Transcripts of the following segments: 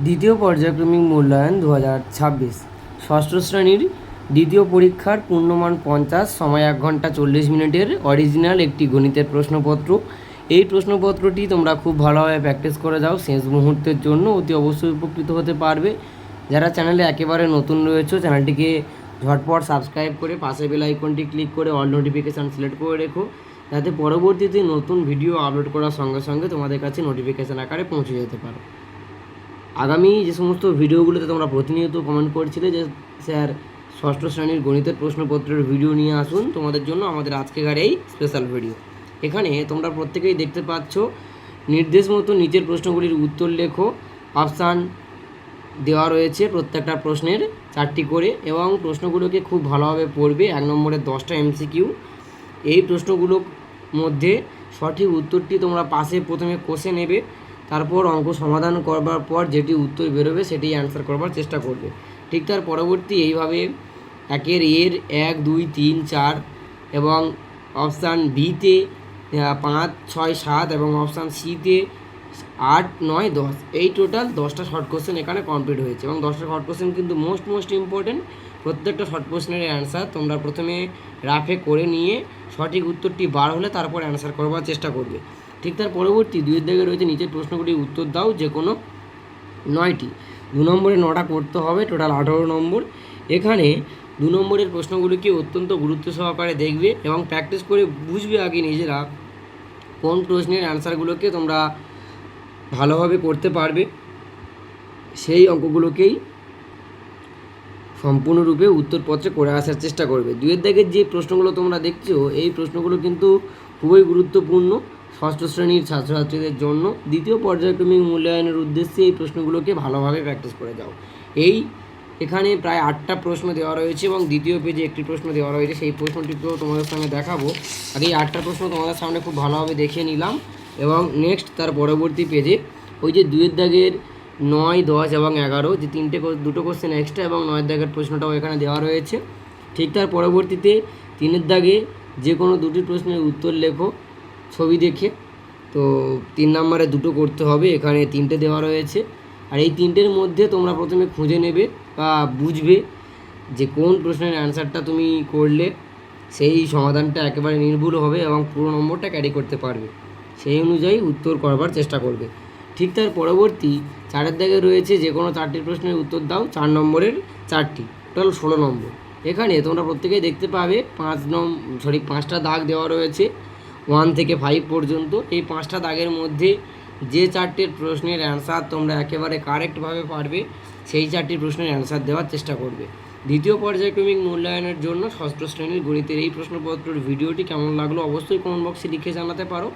দ্বিতীয় পর্যায়ক্রমিক মূল্যায়ন 2026 ষষ্ঠ শ্রেণীর দ্বিতীয় পরীক্ষার পূর্ণমান 50, সময় 1 ঘন্টা 40 মিনিটের অরিজিনাল একটি গণিতের প্রশ্নপত্র। এই প্রশ্নপত্রটি তোমরা খুব ভালোভাবে প্র্যাকটিস করে যাও, শেষ মুহূর্তের জন্য অতি অবশ্যই উপকৃত হতে পারবে। যারা চ্যানেলে একেবারে নতুন রয়েছে চ্যানেলটিকে ঝটপট সাবস্ক্রাইব করে পাশে বেল আইকনটি ক্লিক করে অল নোটিফিকেশান সিলেক্ট করে রেখো, যাতে পরবর্তীতে নতুন ভিডিও আপলোড করার সঙ্গে সঙ্গে তোমাদের কাছে নোটিফিকেশান আকারে পৌঁছে যেতে পারো। আগামী যে সমস্ত ভিডিওগুলোতে তোমরা প্রতিনিয়ত কমেন্ট করছিলে যে স্যার ষষ্ঠ শ্রেণীর গণিতের প্রশ্নপত্রের ভিডিও নিয়ে আসুন, তোমাদের জন্য আমাদের আজকেকার এই স্পেশাল ভিডিও। এখানে তোমরা প্রত্যেকেই দেখতে পাচ্ছ নির্দেশ মতো নিচের প্রশ্নগুলির উত্তর লেখো। অপশান দেওয়া রয়েছে প্রত্যেকটা প্রশ্নের 4টি করে, এবং প্রশ্নগুলোকে খুব ভালোভাবে পড়বে। 1 নম্বরের 10টা এমসিকিউ। এই প্রশ্নগুলোর মধ্যে সঠিক উত্তরটি তোমরা পাশে প্রথমে কষে নেবে, তারপর অঙ্ক সমাধান করবার পর যেটি উত্তর বেরোবে সেটি অ্যান্সার করবার চেষ্টা করবে। ঠিক তার পরবর্তী এইভাবে একের 1, 2, 3, 4 এবং অপশান বিতে 5, 6, 7 এবং অপশান সিতে 8, 9, 10, এই টোটাল 10টা শর্ট কোশ্চেন এখানে কমপ্লিট হয়েছে। এবং 10টা শর্ট কোশ্চেন কিন্তু মোস্ট ইম্পর্টেন্ট। প্রত্যেকটা শর্ট কোশ্চেনের অ্যান্সার তোমরা প্রথমে রাফে করে নিয়ে সঠিক উত্তরটি বার হলে তারপর অ্যান্সার করবার চেষ্টা করবে। ঠিক তার পরবর্তী 2-এর দাগে রয়েছে নিচের প্রশ্নগুলির উত্তর দাও যে কোনো 9টি। 2 নম্বরে 9টা করতে হবে, টোটাল 18 নম্বর। এখানে 2 নম্বরের প্রশ্নগুলিকে অত্যন্ত গুরুত্ব সহকারে দেখবে এবং প্র্যাকটিস করে বুঝবে আগে নিজেরা কোন প্রশ্নের অ্যান্সারগুলোকে তোমরা ভালোভাবে করতে পারবে, সেই অঙ্কগুলোকেই সম্পূর্ণরূপে উত্তরপত্রে করে আসার চেষ্টা করবে। 2-এর দাগের যে প্রশ্নগুলো তোমরা দেখছো এই প্রশ্নগুলো কিন্তু খুবই গুরুত্বপূর্ণ ষষ্ঠ শ্রেণীর ছাত্রছাত্রীদের জন্য। দ্বিতীয় পর্যায়ক্রমিক মূল্যায়নের উদ্দেশ্যে এই প্রশ্নগুলোকে ভালোভাবে প্র্যাকটিস করে যাও। এখানে প্রায় 8টা প্রশ্ন দেওয়া রয়েছে এবং দ্বিতীয় পেজে একটি প্রশ্ন দেওয়া রয়েছে, সেই প্রশ্নটিকেও তোমাদের সামনে দেখাবো। আগে এই 8টা প্রশ্ন তোমাদের সামনে খুব ভালোভাবে দেখিয়ে নিলাম, এবং নেক্সট তার পরবর্তী পেজে ওই যে 2-এর দাগের 9, 10 এবং 11 যে দুটো কোশ্চেন এক্সট্রা এবং 9-এর দাগের প্রশ্নটাও এখানে দেওয়া রয়েছে। ঠিক তার পরবর্তীতে 3-এর দাগে যে কোনো 2টি প্রশ্নের উত্তর লেখো ছবি দেখে। তো 3 নম্বরে 2টো করতে হবে, এখানে 3টে দেওয়া রয়েছে। আর এই 3টের মধ্যে তোমরা প্রথমে খুঁজে নেবে বা বুঝবে যে কোন প্রশ্নের অ্যান্সারটা তুমি করলে সেই সমাধানটা একেবারে নির্ভুল হবে এবং পুরো নম্বরটা ক্যারি করতে পারবে, সেই অনুযায়ী উত্তর করবার চেষ্টা করবে। ঠিক তার পরবর্তী 4-এর দাগে রয়েছে যে কোনো 4টি প্রশ্নের উত্তর দাও, 4 নম্বরের 4টি, টোটাল 16 নম্বর। এখানে তোমরা প্রত্যেকেই দেখতে পাবে 5টা দাগ দেওয়া রয়েছে 1 থেকে 5 পর্যন্ত। এই 5টা দাগের মধ্যে যে 4টির প্রশ্নের অ্যান্সার তোমরা একেবারে কারেক্টভাবে পারবে সেই 4টি প্রশ্নের অ্যান্সার দেওয়ার চেষ্টা করবে। দ্বিতীয় পর্যায়ক্রমিক মূল্যায়নের জন্য ষষ্ঠ শ্রেণীর গণিতের এই প্রশ্নপত্রের ভিডিওটি কেমন লাগলো অবশ্যই কমেন্ট বক্সে লিখে জানাতে পারো।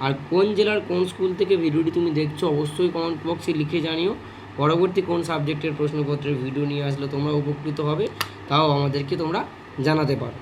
আর কোন জেলার কোন স্কুল থেকে ভিডিওটি তুমি দেখছো অবশ্যই কমেন্ট বক্সে লিখে জানিও। পরবর্তী কোন সাবজেক্টের প্রশ্নপত্রের ভিডিও নিয়ে আসলে তোমরা উপকৃত হবে তাও আমাদেরকে তোমরা জানাতে পারো।